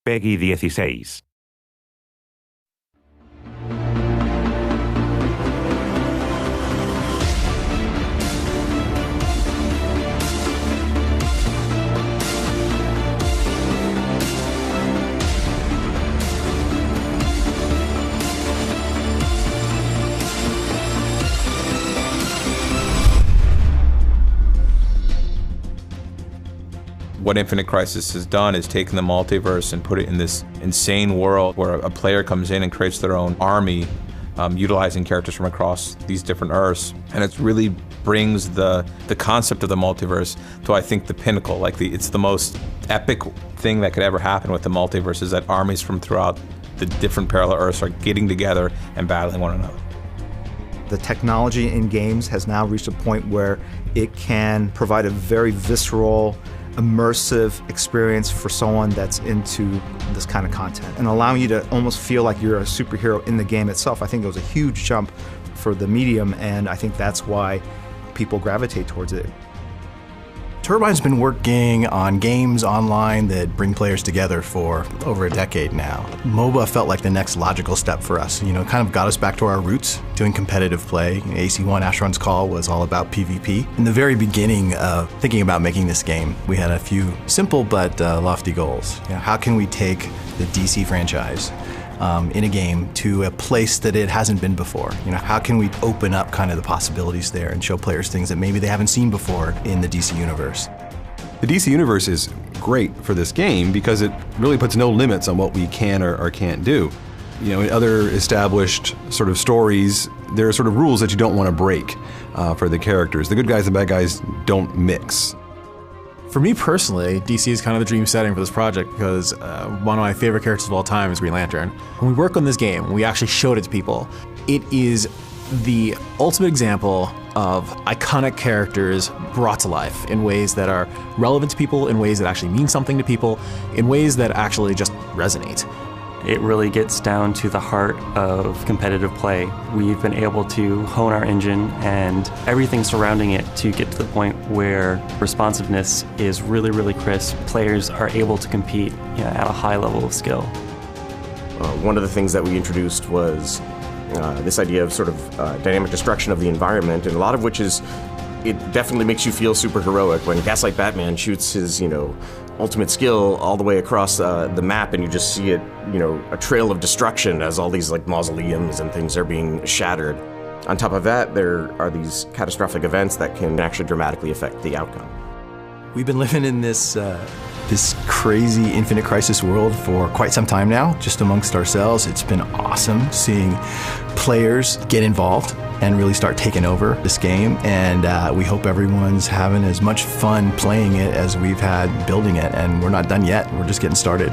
PC316. What Infinite Crisis has done is taken the multiverse and put it in this insane world where a player comes in and creates their own army, utilizing characters from across these different Earths. And it really brings the concept of the multiverse to, I think, the pinnacle. Like it's the most epic thing that could ever happen with the multiverse, is that armies from throughout the different parallel Earths are getting together and battling one another. The technology in games has now reached a point where it can provide a very visceral, immersive experience for someone that's into this kind of content, and allowing you to almost feel like you're a superhero in the game itself. I think it was a huge jump for the medium, and I think that's why people gravitate towards it. Turbine's been working on games online that bring players together for over a decade now. MOBA felt like the next logical step for us. You know, kind of got us back to our roots, doing competitive play. AC1 Asheron's Call was all about PvP. In the very beginning of thinking about making this game, we had a few simple but lofty goals. You know, how can we take the DC franchise in a game to a place that it hasn't been before? You know, how can we open up kind of the possibilities there and show players things that maybe they haven't seen before in the DC universe? The DC universe is great for this game because it really puts no limits on what we can or can't do. You know, in other established sort of stories, there are sort of rules that you don't want to break for the characters. The good guys and bad guys don't mix. For me personally, DC is kind of the dream setting for this project because one of my favorite characters of all time is Green Lantern. When we work on this game, when we actually showed it to people, it is the ultimate example of iconic characters brought to life in ways that are relevant to people, in ways that actually mean something to people, in ways that actually just resonate. It really gets down to the heart of competitive play. We've been able to hone our engine and everything surrounding it to get to the point where responsiveness is really, really crisp. Players are able to compete at a high level of skill. One of the things that we introduced was this idea of sort of dynamic destruction of the environment, and a lot of which is, it definitely makes you feel super heroic when Gaslight Batman shoots his, ultimate skill all the way across the map, and you just see it, a trail of destruction as all these like mausoleums and things are being shattered. On top of that, there are these catastrophic events that can actually dramatically affect the outcome. We've been living in this crazy Infinite Crisis world for quite some time now, just amongst ourselves. It's been awesome seeing players get involved and really start taking over this game, and we hope everyone's having as much fun playing it as we've had building it, and we're not done yet. We're just getting started.